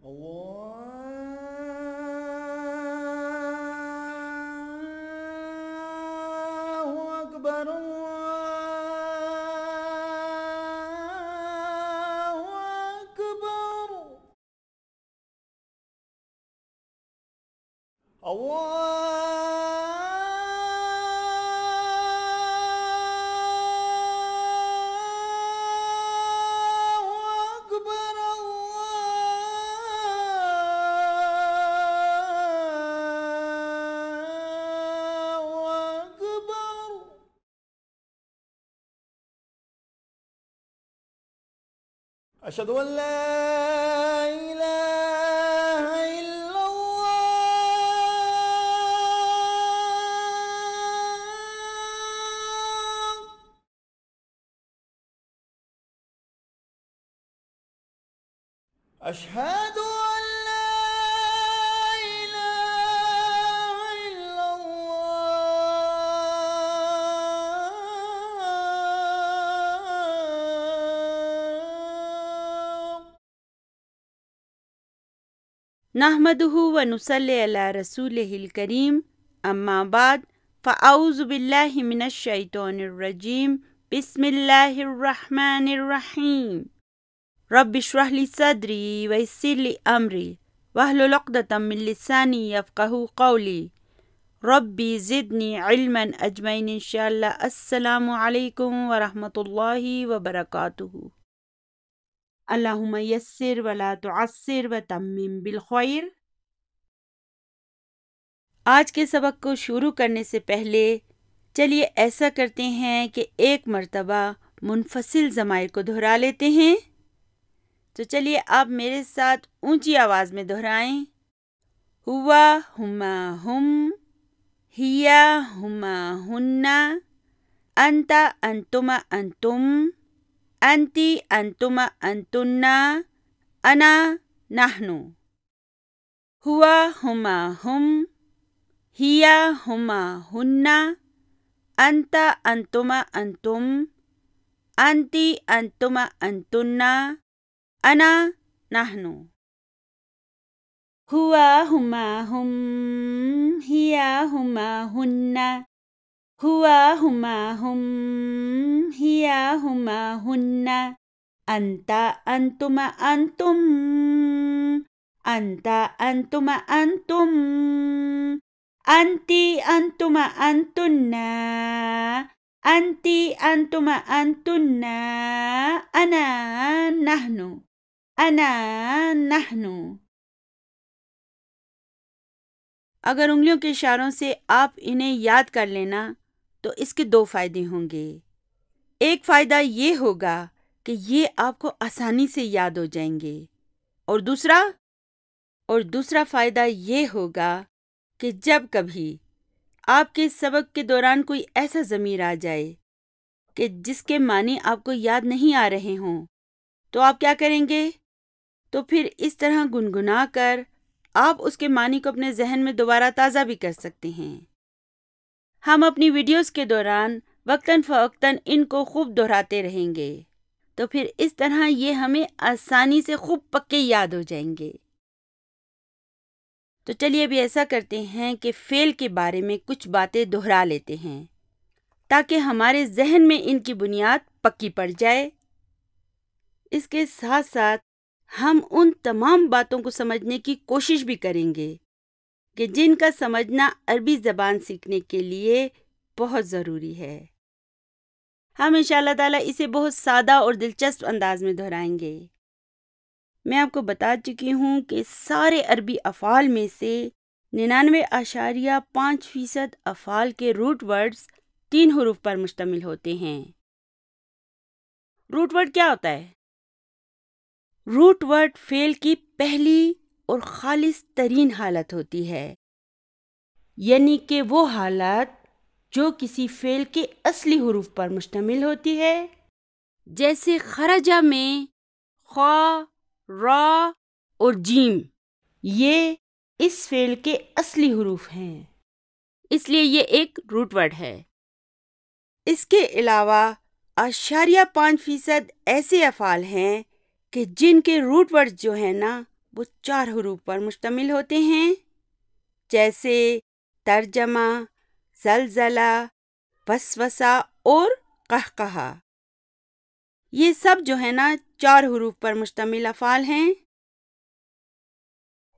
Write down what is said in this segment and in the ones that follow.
الله أكبر الله أكبر الله أكبر الله أكبر أشهد أن لا إله إلا الله أشهد أن لا إله إلا الله نحمدہ و نصلی علی رسولہ الکریم اما بعد فاعوذ باللہ من الشیطان الرجیم بسم اللہ الرحمن الرحیم رب اشرح لی صدری ویسر لی امری واحلل عقدۃ من لسانی یفقہوا قولی ربی زدنی علما اجمعین انشاءاللہ۔ السلام علیکم ورحمۃ اللہ وبرکاتہ۔ اللہم یسر ولا تعسر وتمم بالخیر۔ آج کے سبق کو شروع کرنے سے پہلے چلیے ایسا کرتے ہیں کہ ایک مرتبہ منفصل ضمائر کو دہرا لیتے ہیں۔ تو چلیے آپ میرے ساتھ اونچی آواز میں دہرائیں۔ ہوا ہما ہم، ہیا ہما ہننا، انتا انتما انتم، انتی انتما انتنا، انا نحنو۔ ہوا ہما ہم، ہیا ہما ہننا، انتا انتما انتم، انتی انتما انتنا، انا نحنو۔ ہوا ہما ہم، ہیا ہما ہننا، ہوا ہما ہم، ہیا ہما ہننا، انتا انتما انتم، انتا انتما انتم، انتی انتما انتنا، انتی انتما انتنا، انا نحنو، انا نحنو۔ اگر انگلیوں کے اشاروں سے آپ انہیں یاد کر لینا تو اس کے دو فائدے ہوں گے۔ ایک فائدہ یہ ہوگا کہ یہ آپ کو آسانی سے یاد ہو جائیں گے، اور دوسرا فائدہ یہ ہوگا کہ جب کبھی آپ کے سبق کے دوران کوئی ایسا ضمیر آ جائے کہ جس کے معنی آپ کو یاد نہیں آ رہے ہوں تو آپ کیا کریں گے؟ تو پھر اس طرح گنگنا کر آپ اس کے معنی کو اپنے ذہن میں دوبارہ تازہ بھی کر سکتے ہیں۔ ہم اپنی ویڈیوز کے دوران وقتاً فوقتاً ان کو خوب دہراتے رہیں گے، تو پھر اس طرح یہ ہمیں آسانی سے خوب پکے یاد ہو جائیں گے۔ تو چلیے ابھی ایسا کرتے ہیں کہ فعل کے بارے میں کچھ باتیں دہرا لیتے ہیں تاکہ ہمارے ذہن میں ان کی بنیاد پکی پڑ جائے۔ اس کے ساتھ ساتھ ہم ان تمام باتوں کو سمجھنے کی کوشش بھی کریں گے کہ جن کا سمجھنا عربی زبان سیکھنے کے لیے بہت ضروری ہے۔ ہم انشاءاللہ تعالیٰ اسے بہت سادہ اور دلچسپ انداز میں دہرائیں گے۔ میں آپ کو بتا چکی ہوں کہ سارے عربی افعال میں سے 99.5% افعال کے روٹ ورڈز 3 حروف پر مشتمل ہوتے ہیں۔ روٹ ورڈ کیا ہوتا ہے؟ روٹ ورڈ فعل کی پہلی اور خالص ترین حالت ہوتی ہے، یعنی کہ وہ حالت جو کسی فعل کے اصلی حروف پر مشتمل ہوتی ہے، جیسے خرجہ میں خا، را اور جیم، یہ اس فعل کے اصلی حروف ہیں، اس لیے یہ ایک روٹ ورڈ ہے۔ اس کے علاوہ 0.5% ایسے افعال ہیں کہ جن کے روٹ ورڈ جو ہیں نا وہ 4 حروف پر مشتمل ہوتے ہیں، جیسے ترجمہ، زلزلہ، وسوسہ اور قہقہا۔ یہ سب جو ہے نا 4 حروف پر مشتمل افعال ہیں۔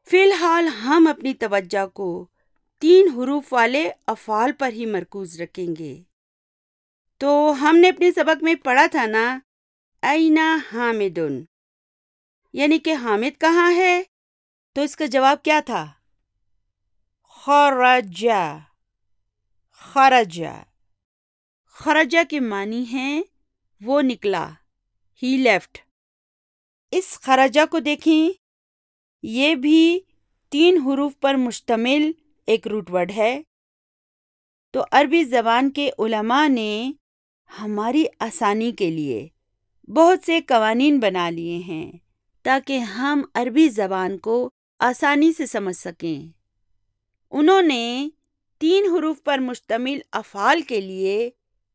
فی الحال ہم اپنی توجہ کو 3 حروف والے افعال پر ہی مرکوز رکھیں گے۔ تو ہم نے اپنے سبق میں پڑھا تھا نا، این حامدن، یعنی کہ حامد کہاں ہے؟ تو اس کا جواب کیا تھا؟ خرج۔ خرج، خرج کے معنی ہیں وہ نکلا، ہی لیفٹ۔ اس خرجہ کو دیکھیں، یہ بھی 3 حروف پر مشتمل ایک روٹ ورڈ ہے۔ تو عربی زبان کے علماء نے ہماری آسانی کے لیے بہت سے قوانین بنا لیے ہیں تاکہ ہم عربی زبان کو آسانی سے سمجھ سکیں۔ انہوں نے 3 حروف پر مشتمل افعال کے لیے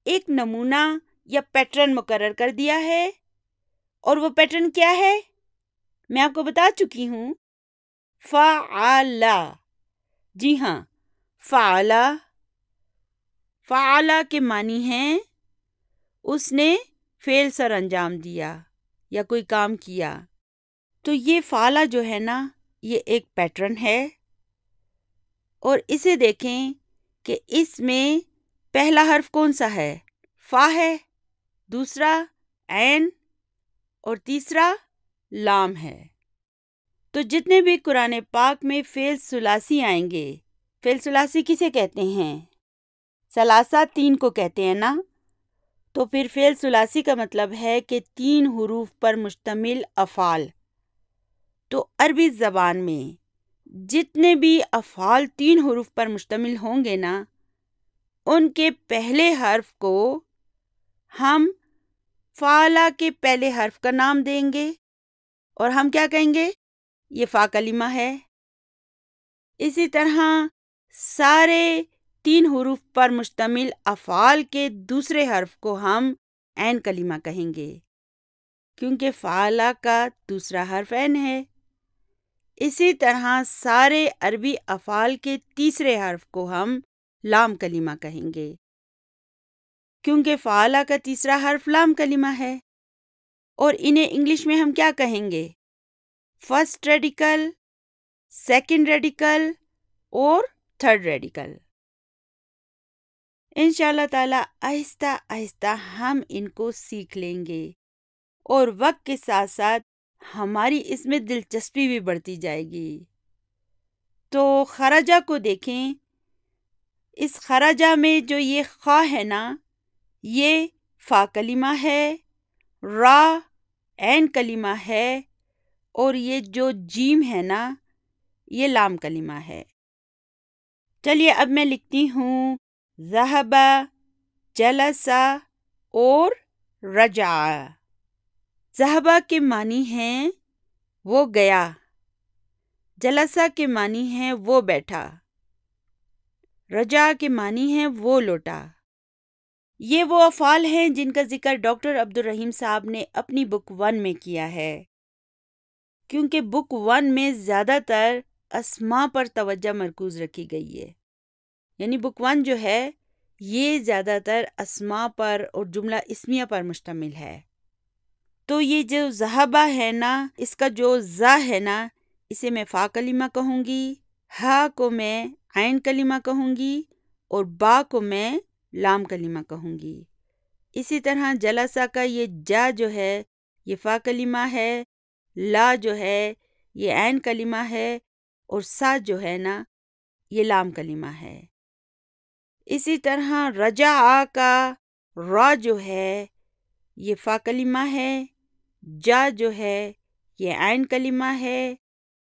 ایک نمونہ یا پیٹرن مقرر کر دیا ہے، اور وہ پیٹرن کیا ہے؟ میں آپ کو بتا چکی ہوں، فعل۔ جی ہاں، فعل۔ فعل کے معنی ہیں اس نے فعل سر انجام دیا یا کوئی کام کیا۔ تو یہ فعل جو ہے نا، یہ ایک پیٹرن ہے، اور اسے دیکھیں کہ اس میں پہلا حرف کون سا ہے؟ فا ہے، دوسرا عین، اور تیسرا لام ہے۔ تو جتنے بھی قرآن پاک میں فعل ثلاثی آئیں گے، فعل ثلاثی کسے کہتے ہیں؟ ثلاثہ 3 کو کہتے ہیں نا۔ تو پھر فعل ثلاثی کا مطلب ہے کہ 3 حروف پر مشتمل افعال۔ تو عربی زبان میں جتنے بھی افعال 3 حروف پر مشتمل ہوں گے نا، ان کے پہلے حرف کو ہم فعلہ کے پہلے حرف کا نام دیں گے، اور ہم کیا کہیں گے؟ یہ فا کلمہ ہے۔ اسی طرح سارے 3 حروف پر مشتمل افعال کے دوسرے حرف کو ہم عین کلمہ کہیں گے، کیونکہ فعلہ کا دوسرا حرف عین ہے۔ اسی طرح سارے عربی افعال کے تیسرے حرف کو ہم لام کلمہ کہیں گے، کیونکہ فعلہ کا تیسرا حرف لام کلمہ ہے۔ اور انہیں انگلش میں ہم کیا کہیں گے؟ فرسٹ ریڈیکل، سیکنڈ ریڈیکل اور تھرڈ ریڈیکل۔ انشاءاللہ تعالی آہستہ آہستہ ہم ان کو سیکھ لیں گے، اور وقت کے ساتھ ساتھ ہماری اس میں دلچسپی بھی بڑھتی جائے گی۔ تو خرجہ کو دیکھیں، اس خرجہ میں جو یہ خا ہے نا، یہ فا کلمہ ہے، را عین کلمہ ہے، اور یہ جو جیم ہے نا، یہ لام کلمہ ہے۔ چلیے اب میں لکھتی ہوں ذہب، جلس اور رجع۔ ذہبہ کے معنی ہیں وہ گیا، جلسہ کے معنی ہیں وہ بیٹھا، رجع کے معنی ہیں وہ لوٹا۔ یہ وہ افعال ہیں جن کا ذکر ڈاکٹر عبدالرحیم صاحب نے اپنی بک 1 میں کیا ہے، کیونکہ بک 1 میں زیادہ تر اسماء پر توجہ مرکوز رکھی گئی ہے۔ یعنی بک 1 جو ہے یہ زیادہ تر اسماء پر اور جملہ اسمیہ پر مشتمل ہے۔ تو یہ جو ذہبہ ہے نا، اس کا جو ذا ہے نا، اسے میں فا کلمہ کہوں گی، ہا کو میں عین کلمہ کہوں گی، اور با کو میں لام کلمہ کہوں گی۔ اسی طرح جلسہ کا یہ جا جو ہے یہ فا کلمہ ہے، لا جو ہے یہ عین کلمہ ہے، اور سا جو ہے نا یہ لام کلمہ ہے۔ اسی طرح رجع کا را جو ہے یہ فا کلمہ ہے، جا جو ہے یہ عین کلمہ ہے،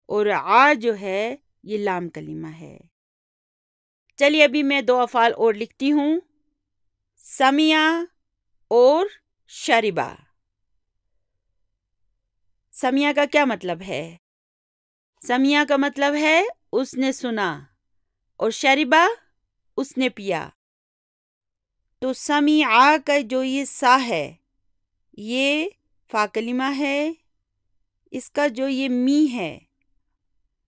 اور آ جو ہے یہ لام کلمہ ہے۔ چلیے ابھی میں 2 افعال اور لکھتی ہوں، سمیا اور شربا۔ سمیا کا کیا مطلب ہے؟ سمیا کا مطلب ہے اس نے سنا، اور شربا اس نے پیا۔ تو سمیع کا جو یہ سا ہے یہ فا کلمہ ہے، اس کا جو یہ می ہے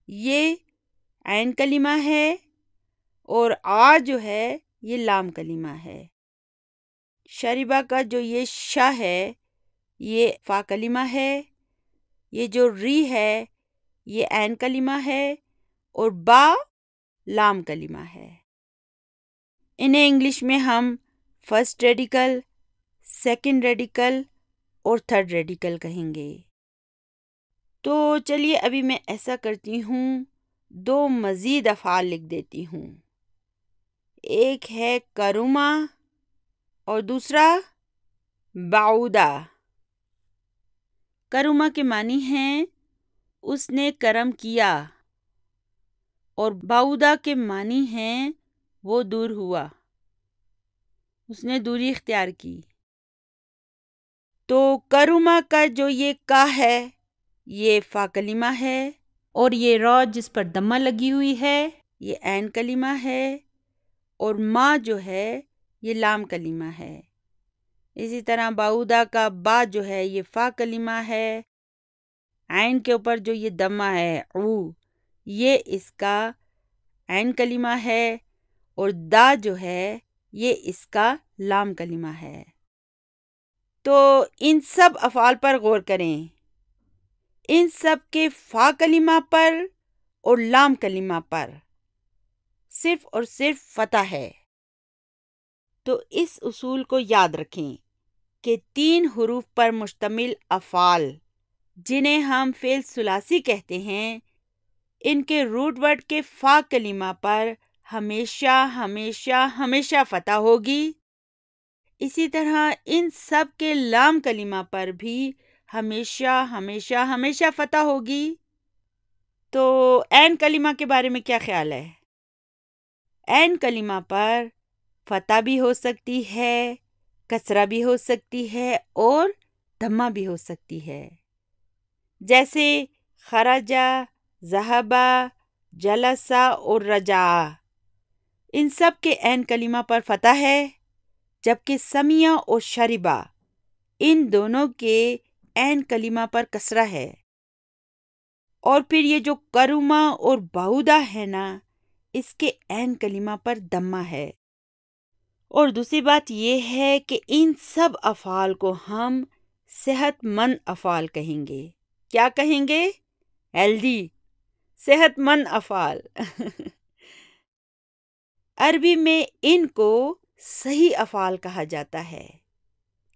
یہ عین کلمہ ہے اور آ جو ہے یہ لام کلمہ ہے۔ شریبہ کا جو یہ شا ہے یہ فا کلمہ ہے، یہ جو ری ہے یہ عین کلمہ ہے اور با لام کلمہ ہے۔ انہیں انگلش میں ہم فرسٹ ریڈیکل، سیکنڈ ریڈیکل اور تھرڈ ریڈیکل کہیں گے۔ تو چلیے ابھی میں ایسا کرتی ہوں، 2 مزید افعال لکھ دیتی ہوں۔ ایک ہے کروما اور دوسرا بعودہ۔ کروما کے معنی ہیں اس نے کرم کیا اور بعودہ کے معنی ہیں وہ دور ہوا، اس نے دوری اختیار کی۔ تو کروما کا جو یہ کا ہے یہ فا کلمہ ہے اور یہ را جس پر دمہ لگی ہوئی ہے یہ عین کلمہ ہے اور ما جو ہے یہ لام کلمہ ہے۔ اسی طرح بعودہ کا با جو ہے یہ فا کلمہ ہے، عین کے اوپر جو یہ دمہ ہے او یہ اس کا عین کلمہ ہے اور دا جو ہے یہ اس کا لام کلمہ ہے۔ تو ان سب افعال پر غور کریں، ان سب کے فا کلمہ پر اور لام کلمہ پر صرف اور صرف فتح ہے۔ تو اس اصول کو یاد رکھیں کہ 3 حروف پر مشتمل افعال جنہیں ہم فعل ثلاثی کہتے ہیں، ان کے روٹ ورڈ کے فا کلمہ پر ہمیشہ ہمیشہ ہمیشہ فتح ہوگی۔ اسی طرح ان سب کے لام کلمہ پر بھی ہمیشہ ہمیشہ ہمیشہ فتح ہوگی۔ تو عین کلمہ کے بارے میں کیا خیال ہے؟ عین کلمہ پر فتح بھی ہو سکتی ہے، کسرہ بھی ہو سکتی ہے اور دھمہ بھی ہو سکتی ہے، جیسے خرجہ، ذہبہ، جلسہ اور رجع۔ ان سب کے عین کلمہ پر فتح ہے، جبکہ سمیہ اور شربہ ان دونوں کے عین کلمہ پر کسرہ ہے۔ اور پھر یہ جو کروما اور بعودہ ہے نا، اس کے عین کلمہ پر دمہ ہے۔ اور دوسری بات یہ ہے کہ ان سب افعال کو ہم صحت مند افعال کہیں گے۔ کیا کہیں گے؟ ہیلدی، صحت مند افعال۔ عربی میں ان کو صحیح افعال کہا جاتا ہے۔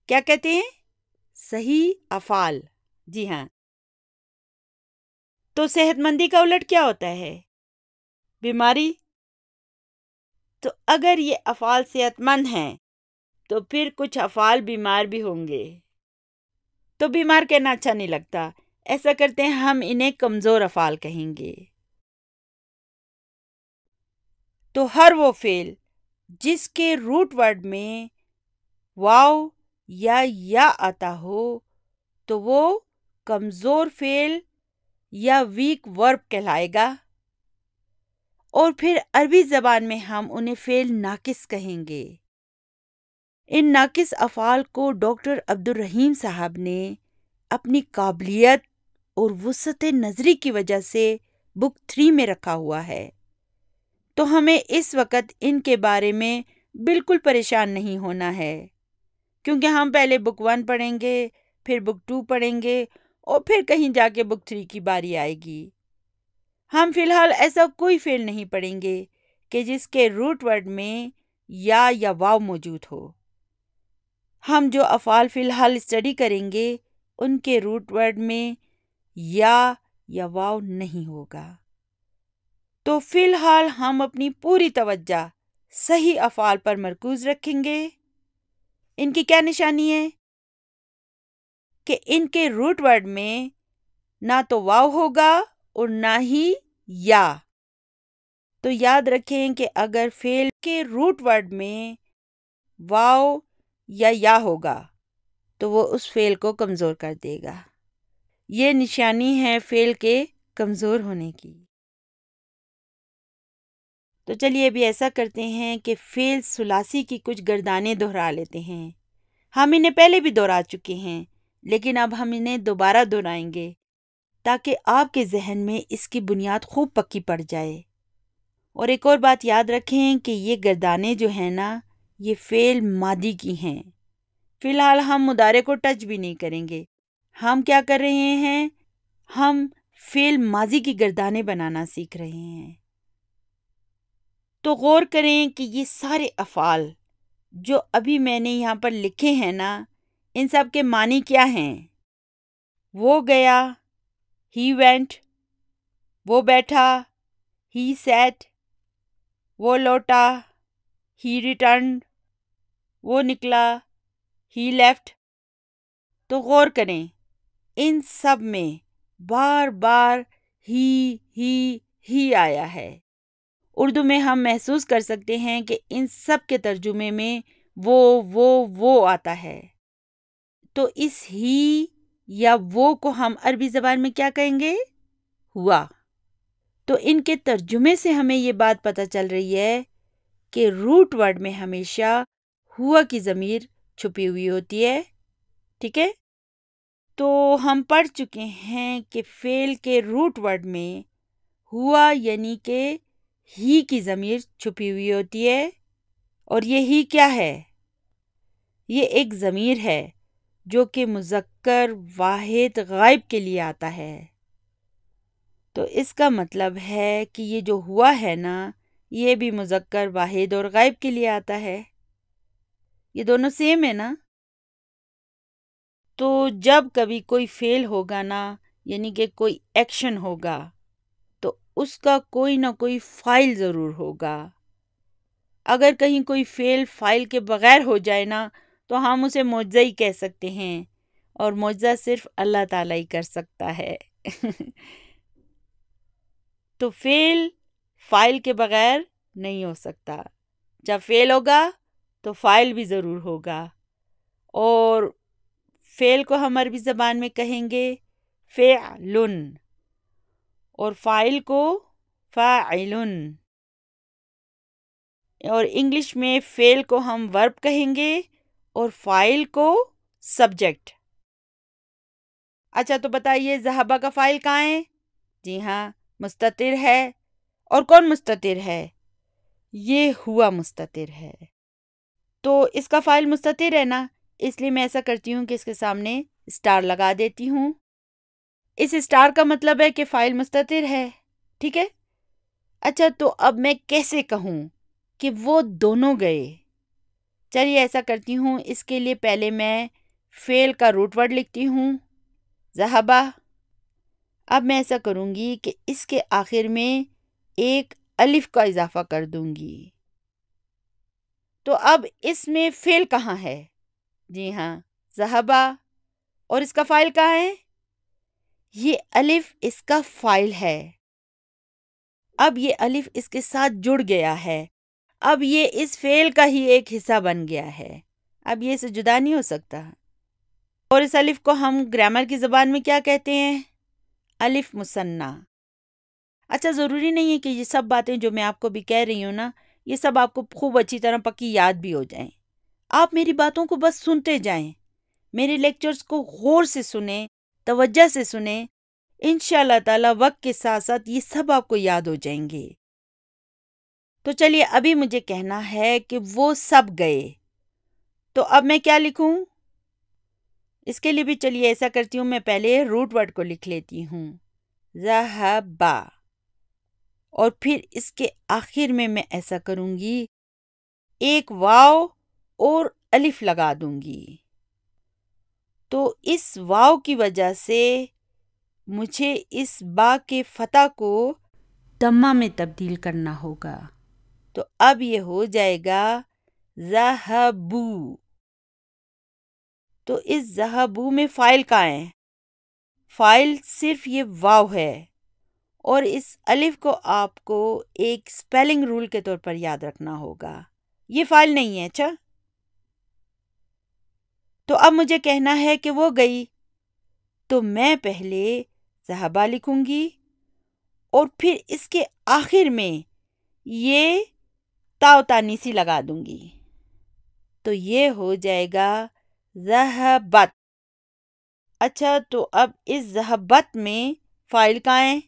کیا کہتے ہیں؟ صحیح افعال۔ جی ہاں۔ تو صحت مندی کا الٹ کیا ہوتا ہے؟ بیماری۔ تو اگر یہ افعال صحت مند ہیں تو پھر کچھ افعال بیمار بھی ہوں گے، تو بیمار کہنا اچھا نہیں لگتا، ایسا کرتے ہیں ہم انہیں کمزور افعال کہیں گے۔ تو ہر وہ فعل جس کے روٹ ورڈ میں واو یا آتا ہو تو وہ کمزور فعل یا ویک ورب کہلائے گا، اور پھر عربی زبان میں ہم انہیں فعل ناقص کہیں گے۔ ان ناقص افعال کو ڈاکٹر عبدالرحیم صاحب نے اپنی قابلیت اور وسعت نظری کی وجہ سے بک 3 میں رکھا ہوا ہے، تو ہمیں اس وقت ان کے بارے میں بالکل پریشان نہیں ہونا ہے، کیونکہ ہم پہلے بک 1 پڑھیں گے، پھر بک 2 پڑھیں گے اور پھر کہیں جا کے بک 3 کی باری آئے گی۔ ہم فی الحال ایسا کوئی فعل نہیں پڑھیں گے کہ جس کے روٹ ورڈ میں یا واو موجود ہو۔ ہم جو افعال فی الحال اسٹڈی کریں گے ان کے روٹ ورڈ میں یا واو نہیں ہوگا۔ تو فی الحال ہم اپنی پوری توجہ صحیح افعال پر مرکوز رکھیں گے۔ ان کی کیا نشانی ہے؟ کہ ان کے روٹ ورڈ میں نہ تو واو ہوگا اور نہ ہی یا۔ تو یاد رکھیں کہ اگر فعل کے روٹ ورڈ میں واو یا ہوگا تو وہ اس فعل کو کمزور کر دے گا۔ یہ نشانی ہے فعل کے کمزور ہونے کی۔ تو چلیے ابھی ایسا کرتے ہیں کہ فعل ثلاثی کی کچھ گردانیں دہرا لیتے ہیں۔ ہم انہیں پہلے بھی دہرا چکے ہیں لیکن اب ہم انہیں دوبارہ دہرائیں گے تاکہ آپ کے ذہن میں اس کی بنیاد خوب پکی پڑ جائے۔ اور ایک اور بات یاد رکھیں کہ یہ گردانیں جو ہیں نا، یہ فعل ماضی کی ہیں۔ فی الحال ہم مضارع کو ٹچ بھی نہیں کریں گے۔ ہم کیا کر رہے ہیں؟ ہم فعل ماضی کی گردانیں بنانا سیکھ رہے ہیں۔ تو غور کریں کہ یہ سارے افعال جو ابھی میں نے یہاں پر لکھے ہیں نا، ان سب کے معنی کیا ہیں؟ وہ گیا، ہی وینٹ، وہ بیٹھا، ہی سیٹ، وہ لوٹا، ہی ریٹرنڈ، وہ نکلا، ہی لیفٹ۔ تو غور کریں، ان سب میں بار بار ہی آیا ہے۔ اردو میں ہم محسوس کر سکتے ہیں کہ ان سب کے ترجمے میں وہ آتا ہے۔ تو اس ہی یا وہ کو ہم عربی زبان میں کیا کہیں گے؟ ہوا۔ تو ان کے ترجمے سے ہمیں یہ بات پتہ چل رہی ہے کہ روٹ ورڈ میں ہمیشہ ہوا کی ضمیر چھپی ہوئی ہوتی ہے۔ ٹھیک ہے؟ تو ہم پڑھ چکے ہیں کہ فعل کے روٹ ورڈ میں ہوا یعنی کہ ہی کی ضمیر چھپی ہوئی ہوتی ہے۔ اور یہ ہی کیا ہے؟ یہ ایک ضمیر ہے جو کہ مذکر واحد غائب کے لیے آتا ہے۔ تو اس کا مطلب ہے کہ یہ جو ہوا ہے نا، یہ بھی مذکر واحد اور غائب کے لیے آتا ہے۔ یہ دونوں سیم ہے نا؟ تو جب کبھی کوئی فعل ہوگا نا، یعنی کہ کوئی ایکشن ہوگا، تو اس کا کوئی نہ کوئی فاعل ضرور ہوگا۔ اگر کہیں کوئی فعل فاعل کے بغیر ہو جائے نا، تو ہم اسے معجزہ ہی کہہ سکتے ہیں، اور معجزہ صرف اللہ تعالیٰ ہی کر سکتا ہے۔ تو فعل فاعل کے بغیر نہیں ہو سکتا۔ جب فعل ہوگا تو فاعل بھی ضرور ہوگا، اور فعل کو ہم عربی زبان میں کہیں گے فعلن، اور فاعل کو فاعلن، اور انگلش میں فعل کو ہم ورب کہیں گے اور فاعل کو سبجیکٹ۔ اچھا تو بتائیے، ذہبہ کا فاعل کہاں ہے؟ جی ہاں، مستتر ہے۔ اور کون مستتر ہے؟ یہ ہوا مستتر ہے۔ تو اس کا فاعل مستتر ہے نا، اس لیے میں ایسا کرتی ہوں کہ اس کے سامنے اسٹار لگا دیتی ہوں۔ اس اسٹار کا مطلب ہے کہ فاعل مستتر ہے۔ ٹھیک ہے؟ اچھا تو اب میں کیسے کہوں کہ وہ دونوں گئے؟ چلیے ایسا کرتی ہوں، اس کے لیے پہلے میں فعل کا روٹ ورڈ لکھتی ہوں، ذہبہ۔ اب میں ایسا کروں گی کہ اس کے آخر میں ایک الف کا اضافہ کر دوں گی۔ تو اب اس میں فعل کہاں ہے؟ جی ہاں، ذہبہ۔ اور اس کا فاعل کہاں ہے؟ یہ الف اس کا فاعل ہے۔ اب یہ الف اس کے ساتھ جڑ گیا ہے، اب یہ اس فعل کا ہی ایک حصہ بن گیا ہے، اب یہ اسے جدا نہیں ہو سکتا۔ اور اس الف کو ہم گرامر کی زبان میں کیا کہتے ہیں؟ الف مثنیٰ۔ اچھا ضروری نہیں ہے کہ یہ سب باتیں جو میں آپ کو بھی کہہ رہی ہوں نا، یہ سب آپ کو خوب اچھی طرح پکی یاد بھی ہو جائیں۔ آپ میری باتوں کو بس سنتے جائیں، میرے لیکچرز کو غور سے سنیں، توجہ سے سنیں، انشاءاللہ تعالی وقت کے ساتھ ساتھ یہ سب آپ کو یاد ہو جائیں گے۔ تو چلیے ابھی مجھے کہنا ہے کہ وہ سب گئے، تو اب میں کیا لکھوں؟ اس کے لیے بھی چلیے ایسا کرتی ہوں، میں پہلے روٹ ورڈ کو لکھ لیتی ہوں، ذہبا، اور پھر اس کے آخر میں ایسا کروں گی، ایک واو اور الف لگا دوں گی۔ تو اس واو کی وجہ سے مجھے اس با کے فتح کو دمہ میں تبدیل کرنا ہوگا، تو اب یہ ہو جائے گا ذہبو۔ تو اس ذہبو میں فاعل کہاں ہے؟ فاعل صرف یہ واو ہے، اور اس الف کو آپ کو ایک سپیلنگ رول کے طور پر یاد رکھنا ہوگا، یہ فاعل نہیں ہے۔ اچھا تو اب مجھے کہنا ہے کہ وہ گئی، تو میں پہلے ذہبہ لکھوں گی اور پھر اس کے آخر میں یہ تا و تانیسی لگا دوں گی، تو یہ ہو جائے گا ذہبت۔ اچھا تو اب اس ذہبت میں فائل کہاں ہے؟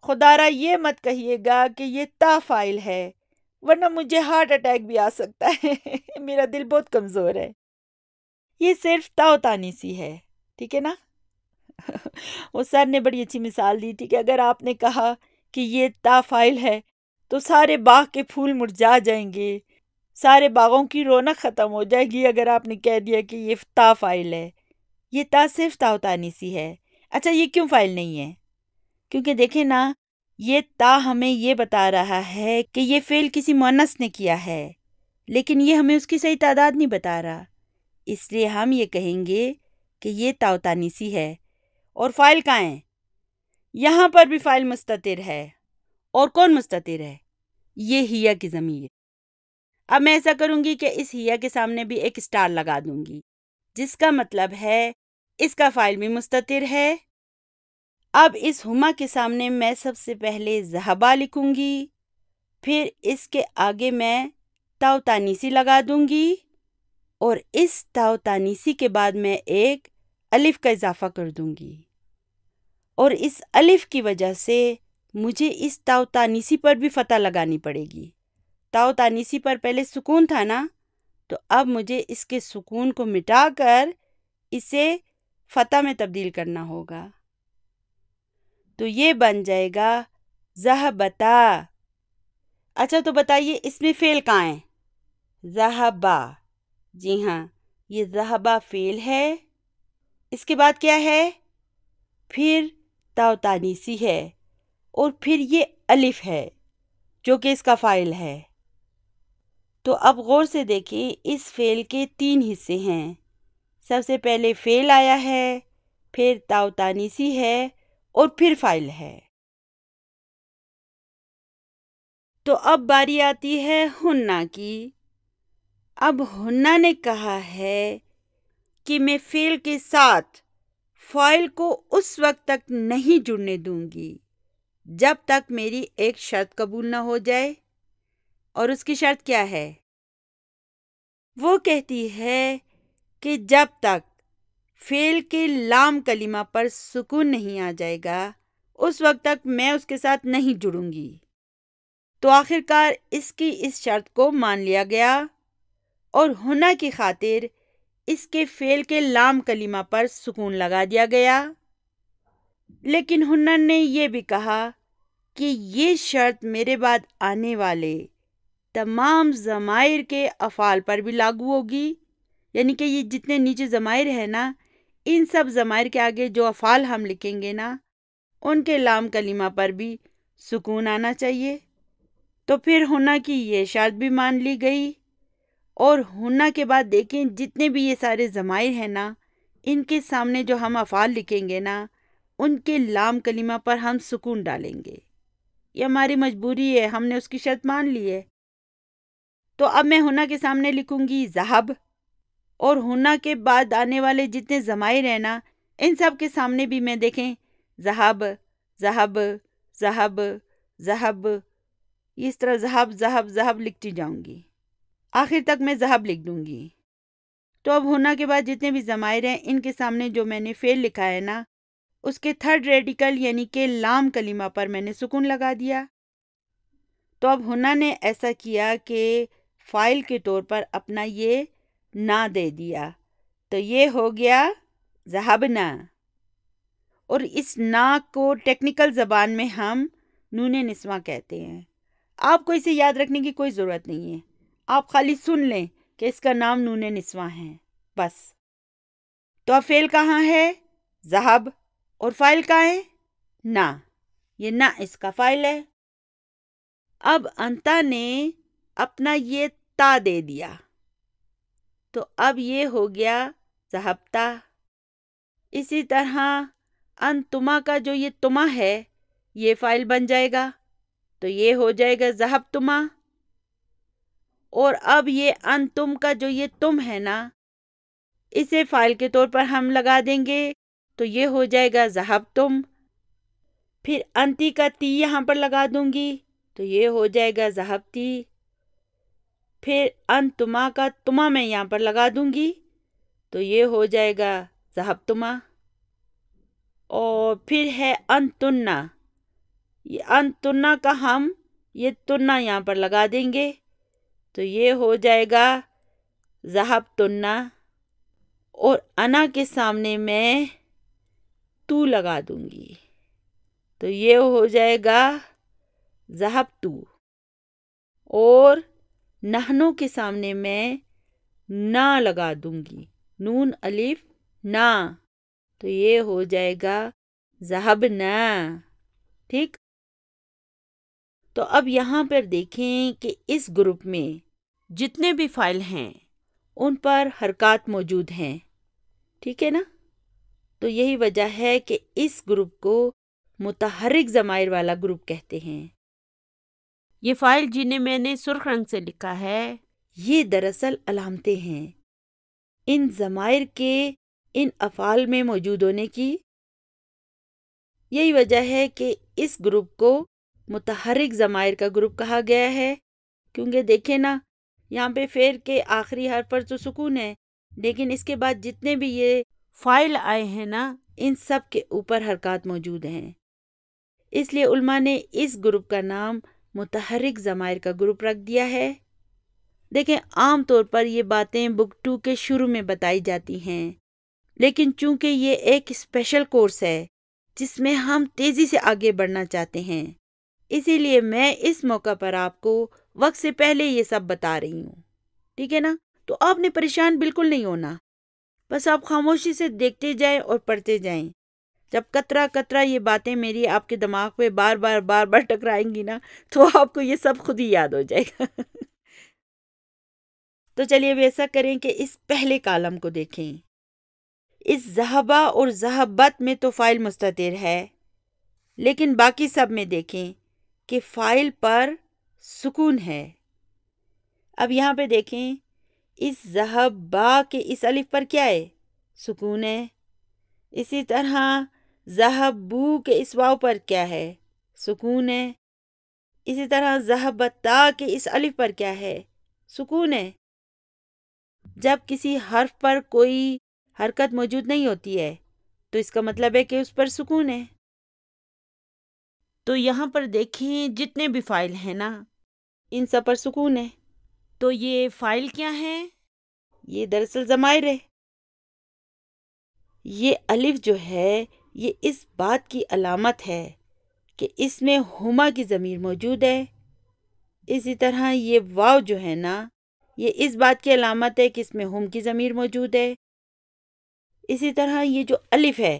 خدارا یہ مت کہیے گا کہ یہ تا فائل ہے، ورنہ مجھے ہارٹ اٹیک بھی آ سکتا ہے میرا دل بہت کمزور ہے۔ یہ صرف تا و تانیسی ہے، ٹھیک ہے نا؟ وہ سر نے بڑی اچھی مثال دی تھی کہ اگر آپ نے کہا کہ یہ تا فائل ہے تو سارے باغ کے پھول مرجھا جائیں گے، سارے باغوں کی رونق ختم ہو جائے گی اگر آپ نے کہہ دیا کہ یہ تا فائل ہے۔ یہ تا صرف تا و تانیسی ہے۔ اچھا یہ کیوں فائل نہیں ہے؟ کیونکہ دیکھیں نا، یہ تا ہمیں یہ بتا رہا ہے کہ یہ فعل کسی مؤنث نے کیا ہے، لیکن یہ ہمیں اس کی صحیح تعداد نہیں بتا رہا، اس لیے ہم یہ کہیں گے کہ یہ تا و تانیسی ہے۔ اور فائل کہاں ہے؟ یہاں پر بھی فائل مستتر ہے۔ اور کون مستتر ہے؟ یہ ہیا کی ضمیر۔ اب میں ایسا کروں گی کہ اس ہیا کے سامنے بھی ایک اسٹار لگا دوں گی، جس کا مطلب ہے اس کا فائل بھی مستتر ہے۔ اب اس ہما کے سامنے میں سب سے پہلے ذہبا لکھوں گی، پھر اس کے آگے میں تا و تانیسی لگا دوں گی، اور اس تا و تانیسی کے بعد میں ایک الف کا اضافہ کر دوں گی، اور اس الف کی وجہ سے مجھے اس تا و تانیسی پر بھی فتح لگانی پڑے گی۔ تا و تانیسی پر پہلے سکون تھا نا، تو اب مجھے اس کے سکون کو مٹا کر اسے فتح میں تبدیل کرنا ہوگا، تو یہ بن جائے گا ذہبتا۔ اچھا تو بتائیے اس میں فعل کہاں ہے؟ ذہبا، جی ہاں یہ ذہبا فعل ہے۔ اس کے بعد کیا ہے؟ پھر تا و تانیسی ہے، اور پھر یہ الف ہے جو کہ اس کا فاعل ہے۔ تو اب غور سے دیکھیں، اس فعل کے 3 حصے ہیں۔ سب سے پہلے فعل آیا ہے، پھر تا و تانیسی ہے، اور پھر فاعل ہے۔ تو اب باری آتی ہے ہنہ کی۔ اب ہنہ نے کہا ہے کہ میں فعل کے ساتھ فاعل کو اس وقت تک نہیں جڑنے دوں گی جب تک میری ایک شرط قبول نہ ہو جائے، اور اس کی شرط کیا ہے؟ وہ کہتی ہے کہ جب تک فعل کے لام کلمہ پر سکون نہیں آ جائے گا اس وقت تک میں اس کے ساتھ نہیں جڑوں گی۔ تو آخر کار اس کی اس شرط کو مان لیا گیا، اور ہنہ کی خاطر اس کے فعل کے لام کلمہ پر سکون لگا دیا گیا۔ لیکن ہنہ نے یہ بھی کہا کہ یہ شرط میرے بعد آنے والے تمام ضمائر کے افعال پر بھی لاگو ہوگی، یعنی کہ یہ جتنے نیچے ضمائر ہیں نا، ان سب ضمائر کے آگے جو افعال ہم لکھیں گے نا، ان کے لام کلمہ پر بھی سکون آنا چاہیے۔ تو پھر ہنہ کی یہ شرط بھی مان لی گئی، اور ہنہ کے بعد دیکھیں جتنے بھی یہ سارے ضمائر ہیں نا، ان کے سامنے جو ہم افعال لکھیں گے نا، ان کے لام کلمہ پر ہم سکون ڈالیں گے۔ یہ ہماری مجبوری ہے، ہم نے اس کی شرط مان لی ہے۔ تو اب میں ہنہ کے سامنے لکھوں گی ذہب، اور ہنہ کے بعد آنے والے جتنے ضمائر ہیں نا، ان سب کے سامنے بھی میں دیکھیں ذہب ذہب ذہب ذہب، اس طرح ذہب ذہب ذہب لکھتی جاؤں گی، آخر تک میں ذہب لکھ دوں گی۔ تو اب ہنہ کے بعد جتنے بھی ضمائر ہیں ان کے سامنے جو میں نے فعل لکھا ہے نا، اس کے تھرڈ ریڈیکل یعنی کہ لام کلمہ پر میں نے سکون لگا دیا۔ تو اب ہنہ نے ایسا کیا کہ فاعل کے طور پر اپنا یہ نا دے دیا، تو یہ ہو گیا ذہبنا، اور اس نا کو ٹیکنیکل زبان میں ہم نون نسواں کہتے ہیں۔ آپ کو اسے یاد رکھنے کی کوئی ضرورت نہیں ہے، آپ خالی سن لیں کہ اس کا نام نون نسواں ہے، بس۔ تو اب فعل کہاں ہے؟ ذہب، اور فاعل کہاں ہے؟ نا، یہ نا اس کا فاعل ہے۔ اب انتا نے اپنا یہ تا دے دیا، تو اب یہ ہو گیا ذہبتا۔ اسی طرح انتما کا جو یہ تما ہے یہ فاعل بن جائے گا، تو یہ ہو جائے گا ذہبتما۔ اور اب یہ انتم کا جو یہ تم ہے نا، اسے فاعل کے طور پر ہم لگا دیں گے، تو یہ ہو جائے گا ذہبتم۔ پھر انتی کا تی یہاں پر لگا دوں گی، تو یہ ہو جائے گا ذہبتی۔ پھر انتما کا تما میں یہاں پر لگا دوں گی، تو یہ ہو جائے گا ذہبتما۔ اور پھر ہے انتنا. یہ انتنا کا ہم یہ تنا یہاں پر لگا دیں گے تو یہ ہو جائے گا ذہب تنا. اور انا کے سامنے میں تو لگا دوں گی تو یہ ہو جائے گا ذہب تو. اور نحنو کے سامنے میں نا لگا دوں گی، نون الف نا، تو یہ ہو جائے گا ذہب نا. ٹھیک. تو اب یہاں پر دیکھیں کہ اس گروپ میں جتنے بھی فائل ہیں ان پر حرکات موجود ہیں. ٹھیک ہے نا. تو یہی وجہ ہے کہ اس گروپ کو متحرک ضمائر والا گروپ کہتے ہیں. یہ فائل جنہیں میں نے سرخ رنگ سے لکھا ہے یہ دراصل علامتیں ہیں ان ضمائر کے ان افعال میں موجود ہونے کی. یہی وجہ ہے کہ اس گروپ کو متحرک ضمائر کا گروپ کہا گیا ہے، کیونکہ دیکھیں نا یہاں پہ فعل کے آخری حرف پر تو سکون ہے، لیکن اس کے بعد جتنے بھی یہ فائل آئے ہیں نا ان سب کے اوپر حرکات موجود ہیں. اس لیے علماء نے اس گروپ کا نام متحرک ضمائر کا گروپ رکھ دیا ہے. دیکھیں عام طور پر یہ باتیں بک 2 کے شروع میں بتائی جاتی ہیں، لیکن چونکہ یہ ایک اسپیشل کورس ہے جس میں ہم تیزی سے آگے بڑھنا چاہتے ہیں، اسی لیے میں اس موقع پر آپ کو وقت سے پہلے یہ سب بتا رہی ہوں. ٹھیک ہے نا. تو آپ نے پریشان بالکل نہیں ہونا، بس آپ خاموشی سے دیکھتے جائیں اور پڑھتے جائیں. جب قطرہ قطرہ یہ باتیں میری آپ کے دماغ پہ بار بار ٹکرائیں گی نا تو آپ کو یہ سب خود ہی یاد ہو جائے گا. تو چلیے اب ایسا کریں کہ اس پہلے کالم کو دیکھیں. اس ذہبہ اور ذہبت میں تو فاعل مستتر ہے، لیکن باقی سب میں دیکھیں کہ فاعل پر سکون ہے. اب یہاں پہ دیکھیں اس ذہبہ کے اس الف پر کیا ہے؟ سکون ہے. اسی طرح ذہبو کے اس واو پر کیا ہے؟ سکون ہے. اسی طرح ذہبتا کے اس الف پر کیا ہے؟ سکون ہے. جب کسی حرف پر کوئی حرکت موجود نہیں ہوتی ہے تو اس کا مطلب ہے کہ اس پر سکون ہے. تو یہاں پر دیکھیں جتنے بھی فائل ہیں نا ان سب پر سکون ہے. تو یہ فائل کیا ہے؟ یہ دراصل ضمائر ہے. یہ الف جو ہے یہ اس بات کی علامت ہے کہ اس میں ہما کی ضمیر موجود ہے. اسی طرح یہ واو جو ہے نا یہ اس بات کی علامت ہے کہ اس میں ہم کی ضمیر موجود ہے. اسی طرح یہ جو الف ہے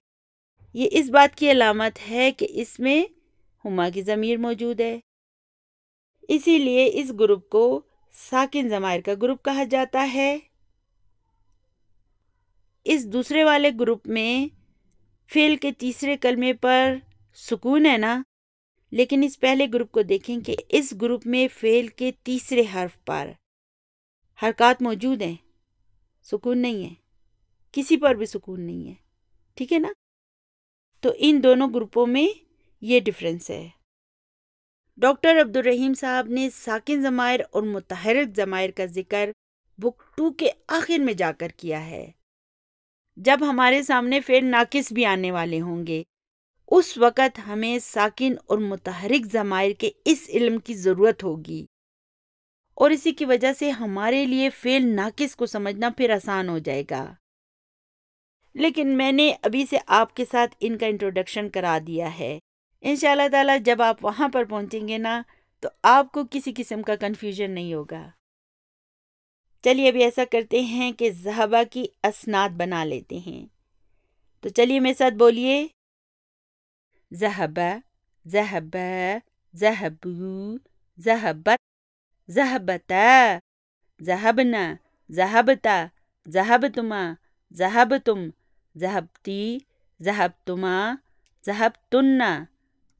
یہ اس بات کی علامت ہے کہ اس میں ہما کی ضمیر موجود ہے. اسی لیے اس گروپ کو ساکن ضمائر کا گروپ کہا جاتا ہے. اس دوسرے والے گروپ میں فعل کے تیسرے کلمے پر سکون ہے نا، لیکن اس پہلے گروپ کو دیکھیں کہ اس گروپ میں فعل کے تیسرے حرف پر حرکات موجود ہیں، سکون نہیں ہے، کسی پر بھی سکون نہیں ہے. ٹھیک ہے نا. تو ان دونوں گروپوں میں یہ ڈفرینس ہے. ڈاکٹر عبدالرحیم صاحب نے ساکن ضمائر اور متحرک ضمائر کا ذکر بک 2 کے آخر میں جا کر کیا ہے. جب ہمارے سامنے فعل ناقص بھی آنے والے ہوں گے اس وقت ہمیں ساکن اور متحرک ضمائر کے اس علم کی ضرورت ہوگی، اور اسی کی وجہ سے ہمارے لیے فعل ناقص کو سمجھنا پھر آسان ہو جائے گا. لیکن میں نے ابھی سے آپ کے ساتھ ان کا انٹروڈکشن کرا دیا ہے. انشاءاللہ تعالی جب آپ وہاں پر پہنچیں گے نا تو آپ کو کسی قسم کا کنفیوژن نہیں ہوگا. چلیے ابھی ایسا کرتے ہیں کہ ذہبہ کی اسناد بنا لیتے ہیں. تو چلیے میرے ساتھ بولیے. ذہبہ، ذہبہ، ذہبو، ذہبت، ذہبتا، ذہبنا، ذہبتا، ذہبتما، ذہبتم، ذہبتی، ذہبتما، ذہبتن،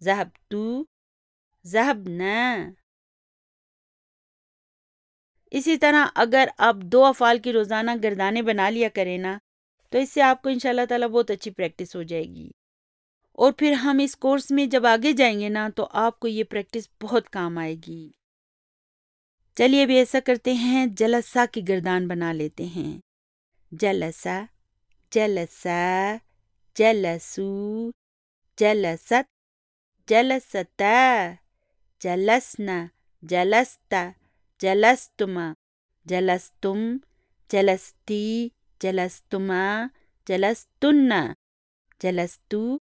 ذہبتو، ذہبنا. اسی طرح اگر آپ 2 افعال کی روزانہ گردانے بنا لیا کریں نا تو اس سے آپ کو انشاءاللہ تعالی بہت اچھی پریکٹس ہو جائے گی. اور پھر ہم اس کورس میں جب آگے جائیں گے نا تو آپ کو یہ پریکٹس بہت کام آئے گی. چلیے ابھی ایسا کرتے ہیں جلسہ کی گردان بنا لیتے ہیں. جلسہ، جلسہ، جلسو، جلست جلستا جلسنا جلستا جلستما جلستم جلستی جلستما جلستن جلستو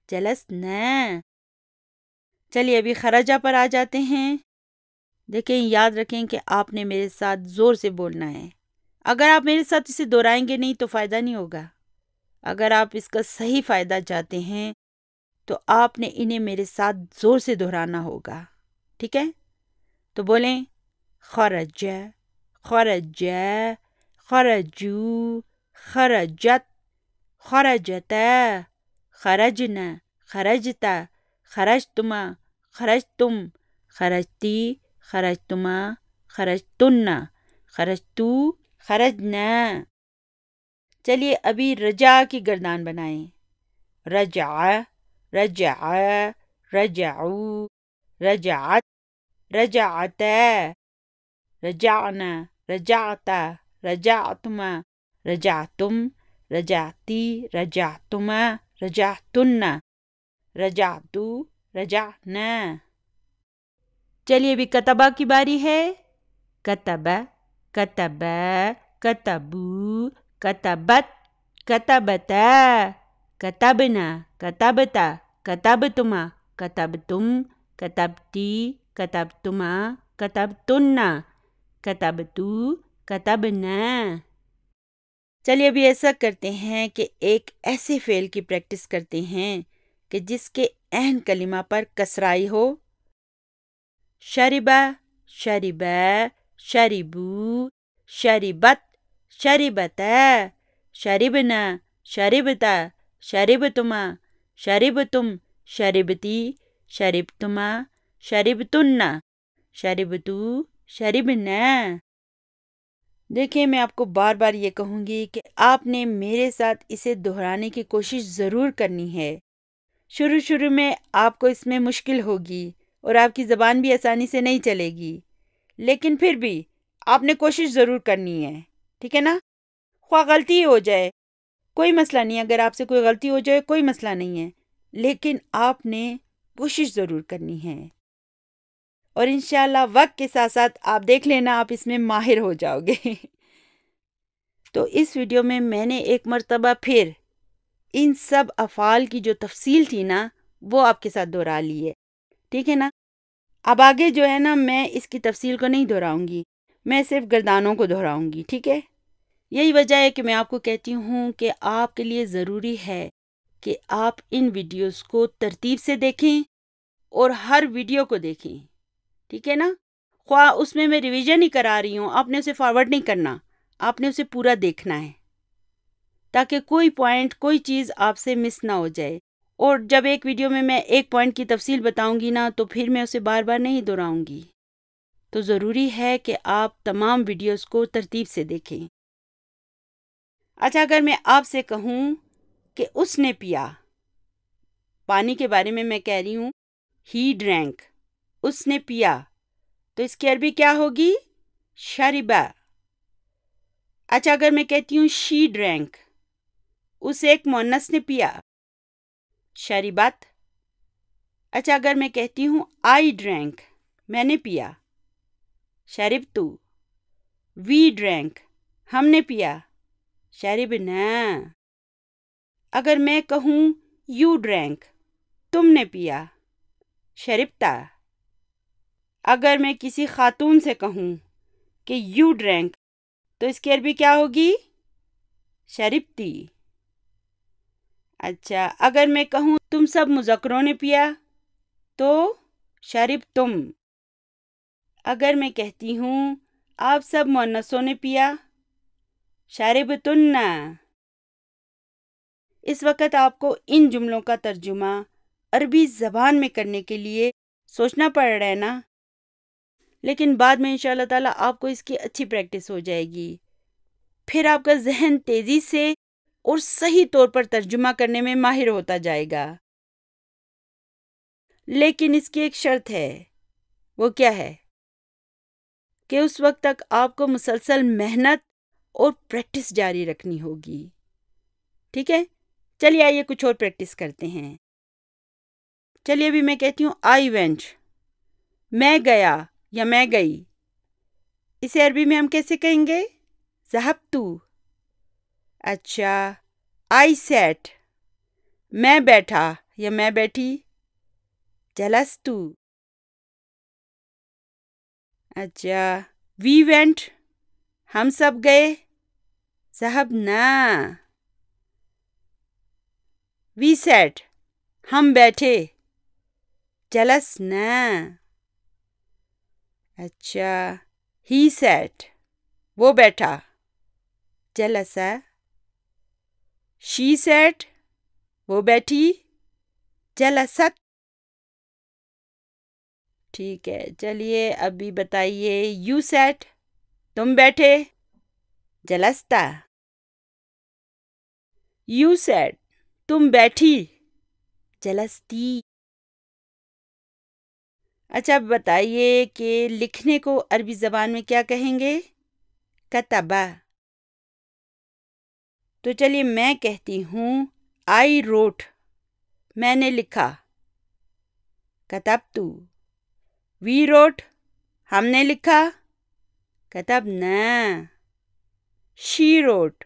جلسنا۔ چلیے ابھی خرجہ پر آ جاتے ہیں۔ دیکھیں یاد رکھیں کہ آپ نے میرے ساتھ زور سے بولنا ہے۔ اگر آپ میرے ساتھ اسے دہرائیں گے نہیں تو فائدہ نہیں ہوگا۔ اگر آپ اس کا صحیح فائدہ چاہتے ہیں تو آپ نے انہیں میرے ساتھ زور سے دہرانا ہوگا، ٹھیک ہے؟ تو بولیں خرج خرج خرجو خرجت خرجت خرجنا خرجتا خرجتما خرجتم خرجتی خرجتما خرجتن خرجتو خرجنا۔ چلیے ابھی رجع کی گردان بنائیں۔ رجع رجع رجعو رجعت رجعت رجعنا رجعتا رجعتما رجعتم رجعتی رجعتما رجعتن رجعتو رجعنا۔ چلیے ابھی کتبہ کی باری ہے۔ کتب کتب کتبو کتبت کتبتا کتبنا کتبتا کتبتما کتبتم کتبتی کتبتما کتبتن کتبتو کتبنا۔ چلیے ابھی ایسا کرتے ہیں کہ ایک ایسے فعل کی پریکٹس کرتے ہیں کہ جس کے عین کلمہ پر کسرائی ہو۔ شربا شربا شربو شربت شربتا شربنا شربتا شربتما شربتم شربتی شربتما شربتن شربتو شربنا۔ دیکھیں میں آپ کو بار بار یہ کہوں گی کہ آپ نے میرے ساتھ اسے دہرانے کی کوشش ضرور کرنی ہے۔ شروع میں آپ کو اس میں مشکل ہوگی اور آپ کی زبان بھی آسانی سے نہیں چلے گی، لیکن پھر بھی آپ نے کوشش ضرور کرنی ہے، ٹھیک ہے نا؟ خواہ غلطی ہو جائے کوئی مسئلہ نہیں، اگر آپ سے کوئی غلطی ہو جائے کوئی مسئلہ نہیں ہے، لیکن آپ نے کوشش ضرور کرنی ہے، اور انشاءاللہ وقت کے ساتھ ساتھ آپ دیکھ لینا آپ اس میں ماہر ہو جاؤ گے۔ تو اس ویڈیو میں نے ایک مرتبہ پھر ان سب افعال کی جو تفصیل تھی نا وہ آپ کے ساتھ دہرا لی ہے، ٹھیک ہے نا؟ اب آگے جو ہے نا میں اس کی تفصیل کو نہیں دہراؤں گی، میں صرف گردانوں کو دہراؤں گی، ٹھیک ہے؟ یہی وجہ ہے کہ میں آپ کو کہتی ہوں کہ آپ کے لیے ضروری ہے کہ آپ ان ویڈیوز کو ترتیب سے دیکھیں اور ہر ویڈیو کو دیکھیں، ٹھیک ہے نا؟ خواہ اس میں ریویژن ہی کرا رہی ہوں، آپ نے اسے فارورڈ نہیں کرنا، آپ نے اسے پورا دیکھنا ہے تاکہ کوئی پوائنٹ کوئی چیز آپ سے مس نہ ہو جائے۔ اور جب ایک ویڈیو میں ایک پوائنٹ کی تفصیل بتاؤں گی نا تو پھر میں اسے بار بار نہیں دہراؤں گی، تو ضروری ہے کہ آپ تمام ویڈیوز کو ترتیب سے دیکھیں۔ اچھا اگر میں آپ سے کہوں کہ اس نے پیا، پانی کے بارے میں کہہ رہی ہوں، ہی ڈرینک، اس نے پیا، تو اس کی عربی کیا ہوگی؟ شربا۔ اچھا اگر میں کہتی ہوں شی ڈرینک، اس ایک مؤنث نے پیا، شربت۔ اچھا اگر میں کہتی ہوں آئی ڈرینک، میں نے پیا، شربتو۔ وی ڈرینک، ہم نے پیا، شربنا۔ اگر میں کہوں یو ڈرینک، تم نے پیا، شربتا۔ اگر میں کسی خاتون سے کہوں کہ یو ڈرینک تو اس کی عربی کیا ہوگی؟ شربتی۔ اچھا اگر میں کہوں تم سب مذکروں نے پیا تو شربتم۔ اگر میں کہتی ہوں آپ سب مؤنثوں نے پیا، شربتن۔ اس وقت آپ کو ان جملوں کا ترجمہ عربی زبان میں کرنے کے لیے سوچنا پڑ رہا ہے نا، لیکن بعد میں انشاءاللہ تعالیٰ آپ کو اس کی اچھی پریکٹس ہو جائے گی، پھر آپ کا ذہن تیزی سے اور صحیح طور پر ترجمہ کرنے میں ماہر ہوتا جائے گا۔ لیکن اس کی ایک شرط ہے، وہ کیا ہے؟ کہ اس وقت تک آپ کو مسلسل محنت اور پریکٹس جاری رکھنی ہوگی، ٹھیک ہے؟ چلیے آئیے کچھ اور پریکٹس کرتے ہیں۔ چلیے ابھی میں کہتی ہوں آئی وینٹ، میں گیا یا میں گئی، اسے عربی میں ہم کیسے کہیں گے؟ ذہبتو۔ اچھا، آئی سیٹ، میں بیٹھا یا میں بیٹھی، جلستو۔ اچھا، وی وینٹ، ہم سب گئے، ذہبنا۔ وی سیٹ، ہم بیٹھے، جلسنا۔ اچھا، ہی سیٹ، وہ بیٹھا، جلسا۔ شی سیٹ، وہ بیٹھی، جلست۔ ٹھیک ہے، چلیے ابھی بتائیے یو سیٹ، تم بیٹھے، جلستا۔ یو سیٹ، تم بیٹھی، جلستی۔ اچھا اب بتائیے کہ لکھنے کو عربی زبان میں کیا کہیں گے؟ کتبہ۔ تو چلیے میں کہتی ہوں آئی روٹ، میں نے لکھا، کتبتو۔ وی روٹ، ہم نے لکھا، کتبنا۔ شی روٹ،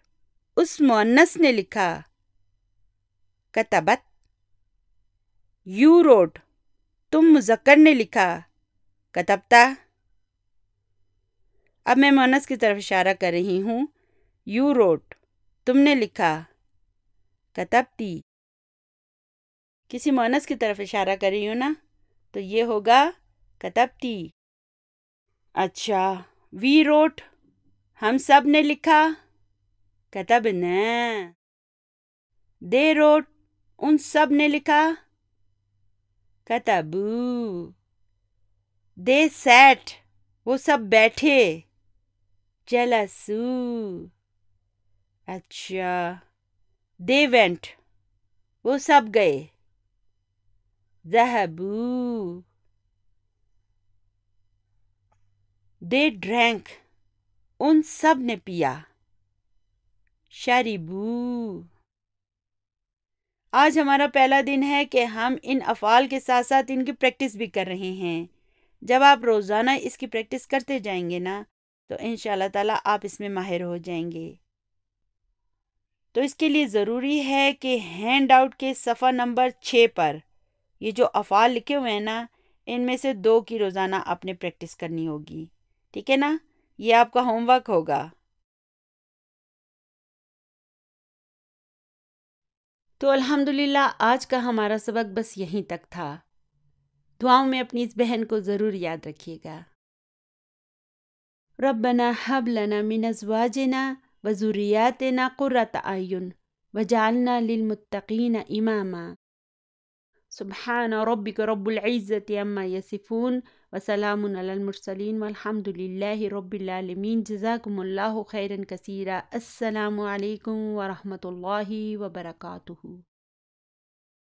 اس مؤنث نے لکھا، کتبت۔ یو روٹ، تم مذکر نے لکھا، کتبتا۔ اب میں مؤنث کی طرف اشارہ کر رہی ہوں، یو روٹ، تم نے لکھا، کتبتی۔ کسی مؤنث کی طرف اشارہ کر رہی ہوں نا، تو یہ ہوگا کتبتی۔ اچھا، وی روٹ، ہم سب نے لکھا، کتبنا۔ دے روٹ، ان سب نے لکھا، کتبو۔ دے سیٹ، وہ سب بیٹھے، جلسو۔ اچھا، دے وینٹ، وہ سب گئے، ذہبو۔ دے ڈرینک، ان سب نے پیا، شربو۔ آج ہمارا پہلا دن ہے کہ ہم ان افعال کے ساتھ ساتھ ان کی پریکٹس بھی کر رہے ہیں۔ جب آپ روزانہ اس کی پریکٹس کرتے جائیں گے نا تو انشاءاللہ تعالیٰ آپ اس میں ماہر ہو جائیں گے۔ تو اس کے لیے ضروری ہے کہ ہینڈ آؤٹ کے صفحہ نمبر 6 پر یہ جو افعال لکھے ہوئے ہیں نا، ان میں سے 2 کی روزانہ آپ نے پریکٹس کرنی ہوگی، ٹھیک ہے نا؟ یہ آپ کا ہوم ورک ہوگا۔ تو الحمدللہ آج کا ہمارا سبق بس یہیں تک تھا۔ دعاؤں میں اپنی اس بہن کو ضرور یاد رکھیے گا۔ ربنا ہب لنا من ازواجنا وذریاتنا قرۃ اعین وجعلنا للمتقین اماما۔ سبحان ربک رب العزۃ عما یصفون وسلام علی المرسلین والحمد للہ رب العالمین۔ جزاکم اللہ خیرا کثیرا۔ السلام علیکم ورحمۃ اللہ وبرکاتہ۔